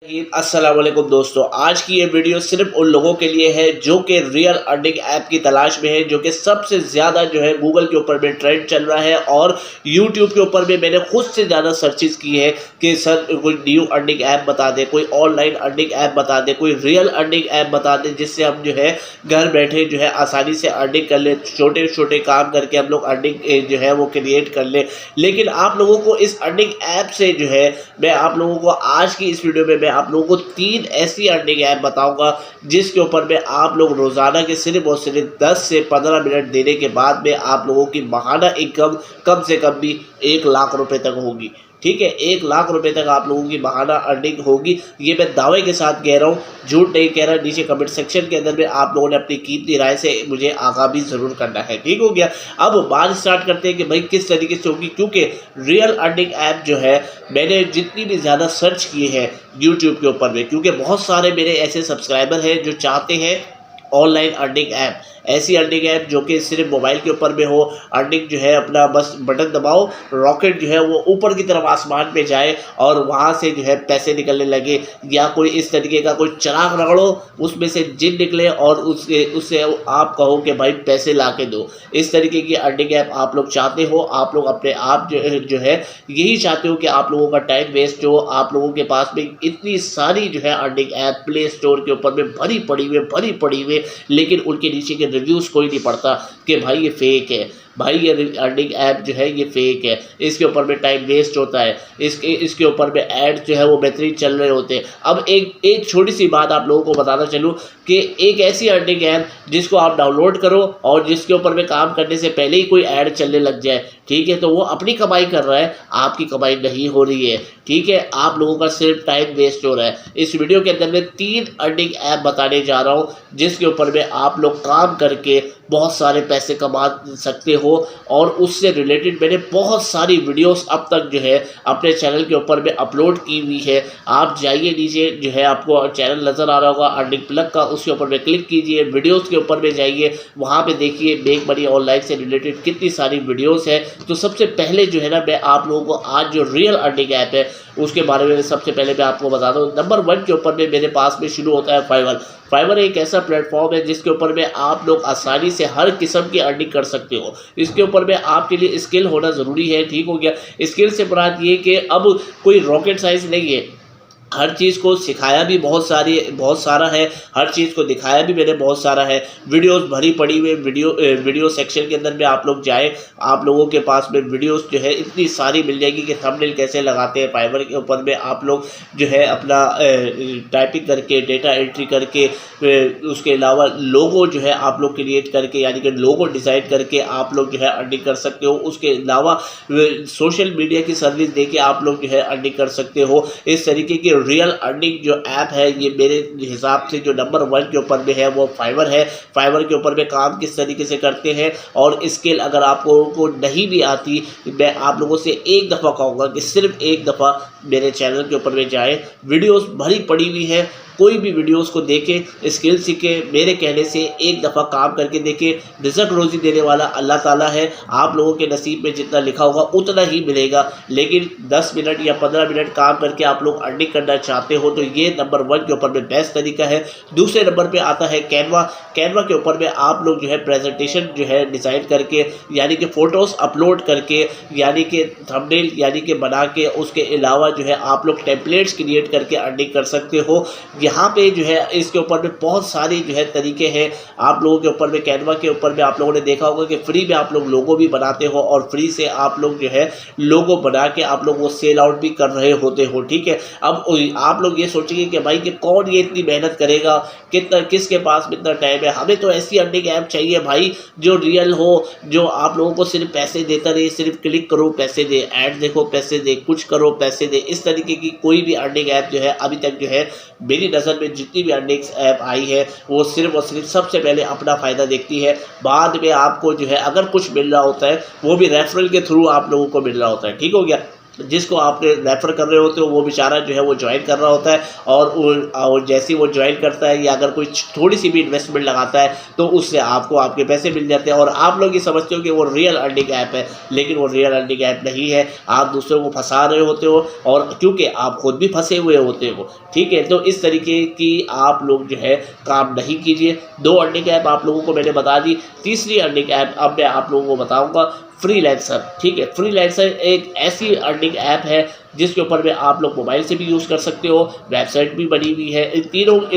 अस्सलाम वालेकुम दोस्तों, आज की ये वीडियो सिर्फ उन लोगों के लिए है जो कि रियल अर्निंग ऐप की तलाश में है, जो कि सबसे ज़्यादा जो है गूगल के ऊपर में ट्रेंड चल रहा है और यूट्यूब के ऊपर में मैंने खुद से ज़्यादा सर्चेस की है कि सर कोई न्यू अर्निंग ऐप बता दे, कोई ऑनलाइन अर्निंग ऐप बता दे, कोई रियल अर्निंग ऐप बता दे जिससे हम जो है घर बैठे जो है आसानी से अर्निंग कर ले, छोटे छोटे काम करके हम लोग अर्निंग जो है वो क्रिएट कर ले। लेकिन आप लोगों को इस अर्निंग ऐप से जो है मैं आप लोगों को आज की इस वीडियो में मैं आप लोगों को 3 ऐसी अर्निंग ऐप बताऊंगा जिसके ऊपर में आप लोग रोजाना के सिर्फ और सिर्फ 10 से 15 मिनट देने के बाद में आप लोगों की माहाना इनकम कम से कम भी 1 लाख रुपए तक होगी। ठीक है, 1 लाख रुपए तक आप लोगों की माहाना अर्निंग होगी। ये मैं दावे के साथ कह रहा हूँ, झूठ नहीं कह रहा। नीचे कमेंट सेक्शन के अंदर में आप लोगों ने अपनी कीमती राय से मुझे आगाह भी जरूर करना है। ठीक हो गया। अब बात स्टार्ट करते हैं कि भाई किस तरीके से होगी, क्योंकि रियल अर्निंग ऐप जो है मैंने जितनी भी ज़्यादा सर्च किए हैं यूट्यूब के ऊपर में, क्योंकि बहुत सारे मेरे ऐसे सब्सक्राइबर हैं जो चाहते हैं ऑनलाइन अर्निंग ऐप, ऐसी अर्निंग ऐप जो कि सिर्फ मोबाइल के ऊपर में हो। अर्निंग जो है अपना बस बटन दबाओ, रॉकेट जो है वो ऊपर की तरफ आसमान पे जाए और वहाँ से जो है पैसे निकलने लगे, या कोई इस तरीके का कोई चिराग रगड़ो उसमें से जिन निकले और उससे आप कहो कि भाई पैसे ला के दो। इस तरीके की अर्निंग ऐप आप लोग चाहते हो, आप लोग अपने आप जो है यही चाहते हो कि आप लोगों का टाइम वेस्ट हो। आप लोगों के पास में इतनी सारी जो है अर्निंग ऐप प्ले स्टोर के ऊपर में भरी पड़ी हुई, लेकिन उनके नीचे के रिव्यूज़ कोई नहीं पढ़ता कि भाई ये फेक है, भाई ये अर्निंग ऐप जो है ये फेक है, इसके ऊपर में टाइम वेस्ट होता है, इसके ऊपर में ऐड जो है वो बेहतरीन चल रहे होते हैं। अब एक छोटी सी बात आप लोगों को बताना चलूँ कि एक ऐसी अर्निंग ऐप जिसको आप डाउनलोड करो और जिसके ऊपर में काम करने से पहले ही कोई ऐड चलने लग जाए, ठीक है, तो वो अपनी कमाई कर रहा है, आपकी कमाई नहीं हो रही है। ठीक है, आप लोगों का सिर्फ टाइम वेस्ट हो रहा है। इस वीडियो के अंदर मैं 3 अर्निंग ऐप बताने जा रहा हूँ जिसके ऊपर में आप लोग काम करके बहुत सारे पैसे कमा सकते हो, और उससे रिलेटेड मैंने बहुत सारी वीडियोस अब तक जो है अपने चैनल के ऊपर में अपलोड की हुई है। आप जाइए, नीचे जो है आपको चैनल नज़र आ रहा होगा अर्निंग प्लग का, उसके ऊपर में क्लिक कीजिए, वीडियोस के ऊपर में जाइए, वहाँ पे देखिए मेक मनी ऑनलाइन से रिलेटेड कितनी सारी वीडियोस है। तो सबसे पहले जो है ना मैं आप लोगों को आज जो रियल अर्निंग ऐप है उसके बारे में सबसे पहले मैं आपको बताता हूँ। नंबर 1 के ऊपर में मेरे पास में शुरू होता है फाइवर। फाइवर एक ऐसा प्लेटफॉर्म है जिसके ऊपर में आप लोग आसानी से हर किस्म की अर्निंग कर सकते हो। इसके ऊपर में आपके लिए स्किल होना ज़रूरी है। ठीक हो गया। स्किल से मुराद ये कि अब कोई रॉकेट साइंस नहीं है, हर चीज़ को सिखाया भी बहुत सारा है, हर चीज़ को दिखाया भी मैंने बहुत सारा है। वीडियोस भरी पड़ी हुई वीडियो सेक्शन के अंदर में आप लोग जाए, आप लोगों के पास में वीडियोस जो है इतनी सारी मिल जाएगी कि थंबनेल कैसे लगाते हैं। फाइवर के ऊपर में आप लोग जो है अपना टाइपिंग करके, डेटा एंट्री करके, उसके अलावा लोगो जो है आप लोग क्रिएट करके, यानी कि लोगो डिज़ाइन करके आप लोग जो है अर्निंग कर सकते हो। उसके अलावा सोशल मीडिया की सर्विस दे के आप लोग जो है अर्निंग कर सकते हो। इस तरीके की रियल अर्निंग जो ऐप है ये मेरे हिसाब से जो नंबर 1 के ऊपर में है वो फाइवर है। फाइवर के ऊपर में काम किस तरीके से करते हैं और स्किल अगर आप लोगों को नहीं भी आती, मैं आप लोगों से एक दफ़ा कहूँगा कि सिर्फ एक दफ़ा मेरे चैनल के ऊपर में जाए, वीडियोस भरी पड़ी हुई है, कोई भी वीडियोस को देखे, स्किल सीखे, मेरे कहने से एक दफ़ा काम करके देखे। रिजल्ट रोज़ी देने वाला अल्लाह ताला है, आप लोगों के नसीब में जितना लिखा होगा उतना ही मिलेगा। लेकिन 10 मिनट या 15 मिनट काम करके आप लोग अर्निंग करना चाहते हो तो ये नंबर 1 के ऊपर में बेस्ट तरीका है। दूसरे नंबर पे आता है कैनवा। कैनवा के ऊपर में आप लोग जो है प्रेजेंटेशन जो है डिज़ाइन करके, यानी कि फ़ोटोज़ अपलोड करके, यानी कि थंबनेल यानी कि बना के, उसके अलावा जो है आप लोग टेम्पलेट्स क्रिएट करके अर्निंग कर सकते हो। यहाँ पे जो है इसके ऊपर में बहुत सारी जो है तरीके हैं आप लोगों के ऊपर में। कैनवा के ऊपर में आप लोगों ने देखा होगा कि फ्री में आप लोग लोगो भी बनाते हो और फ्री से आप लोग जो है लोगो बना के आप लोग वो सेल आउट भी कर रहे होते हो। ठीक है, अब आप लोग ये सोचेंगे कि भाई कि कौन ये इतनी मेहनत करेगा, किसके पास में इतना टाइम है। हमें तो ऐसी अर्निंग ऐप चाहिए भाई जो रियल हो, जो आप लोगों को सिर्फ पैसे देता रहे, सिर्फ क्लिक करो पैसे दे, ऐड देखो पैसे दे, कुछ करो पैसे दे। इस तरीके की कोई भी अर्निंग ऐप जो है अभी तक जो है मेरी नज़र में जितनी भी अर्निंग ऐप आई है वो सिर्फ और सिर्फ सबसे पहले अपना फ़ायदा देखती है। बाद में आपको जो है अगर कुछ मिल रहा होता है वो भी रेफरल के थ्रू आप लोगों को मिल रहा होता है। ठीक हो गया। जिसको आपने रेफ़र कर रहे होते हो वो बेचारा जो है वो ज्वाइन कर रहा होता है, और जैसे ही वो ज्वाइन करता है या अगर कोई थोड़ी सी भी इन्वेस्टमेंट लगाता है तो उससे आपको आपके पैसे मिल जाते हैं। और आप लोग ये समझते हो कि वो रियल अर्निंग ऐप है, लेकिन वो रियल अर्निंग ऐप नहीं है। आप दूसरों को फंसा रहे होते हो, और क्योंकि आप खुद भी फंसे हुए होते हो, ठीक है। तो इस तरीके की आप लोग जो है काम नहीं कीजिए। 2 अर्निंग ऐप आप लोगों को मैंने बता दी। तीसरी अर्निंग ऐप अब मैं आप लोगों को बताऊंगा, फ्रीलांसर, ठीक है। फ्रीलांसर एक ऐसी अर्निंग ऐप है जिसके ऊपर में आप लोग मोबाइल से भी यूज़ कर सकते हो, वेबसाइट भी बनी हुई है। इन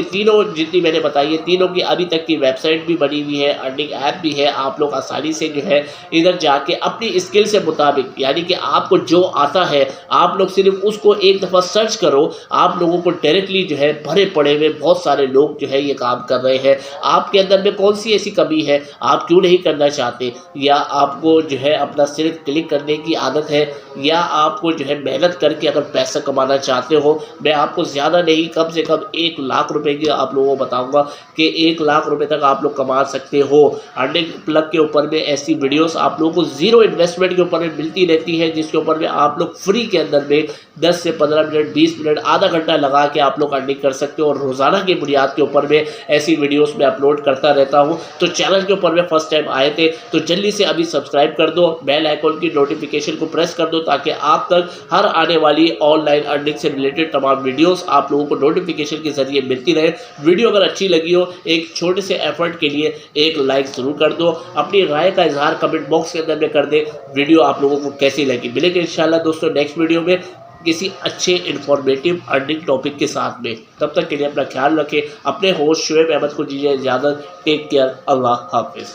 तीनों जितनी मैंने बताई है, तीनों की अभी तक की वेबसाइट भी बनी हुई है, अर्निंग ऐप भी है। आप लोग आसानी से जो है इधर जाके अपनी स्किल से मुताबिक, यानी कि आपको जो आता है आप लोग सिर्फ उसको एक दफ़ा सर्च करो, आप लोगों को डायरेक्टली जो है भरे पड़े हुए बहुत सारे लोग जो है ये काम कर रहे हैं। आपके अंदर में कौन सी ऐसी कमी है, आप क्यों नहीं करना चाहते, या आपको जो है अपना सिर्फ क्लिक करने की आदत है, या आपको जो है मेहनत करके अगर पैसा कमाना चाहते हो। मैं आपको ज़्यादा नहीं, कम से कम 1 लाख रुपए की आप लोगों को बताऊंगा कि 1 लाख रुपए तक आप लोग कमा सकते हो। अर्निंग प्लग के ऊपर में ऐसी वीडियोस आप लोगों को ज़ीरो इन्वेस्टमेंट के ऊपर में मिलती रहती है, जिसके ऊपर में आप लोग फ्री के अंदर में 10 से 15 मिनट, 20 मिनट, आधा घंटा लगा के आप लोग अर्निंग कर सकते हो। और रोज़ाना की बुनियाद के ऊपर में ऐसी वीडियोस में अपलोड करता रहता हूँ। तो चैनल के ऊपर में फर्स्ट टाइम आए थे तो जल्दी से अभी सब्सक्राइब कर दो, बेल आइकॉन की नोटिफिकेशन को प्रेस कर दो, ताकि आप तक हर आने वाली ऑनलाइन अर्निंग से रिलेटेड तमाम वीडियोस आप लोगों को नोटिफिकेशन के जरिए मिलती रहे। वीडियो अगर अच्छी लगी हो, एक छोटे से एफर्ट के लिए एक लाइक ज़रूर कर दो। अपनी राय का इजहार कमेंट बॉक्स के अंदर में कर दे। वीडियो आप लोगों को कैसी लगी। मिलेंगे इंशाल्लाह दोस्तों नेक्स्ट वीडियो में किसी अच्छे इन्फॉर्मेटिव अर्निंग टॉपिक के साथ में। तब तक के लिए अपना ख्याल रखें। अपने होस्ट शुएब अहमद को दीजिए इजाज़त। Take care. अल्लाह हाफिज़।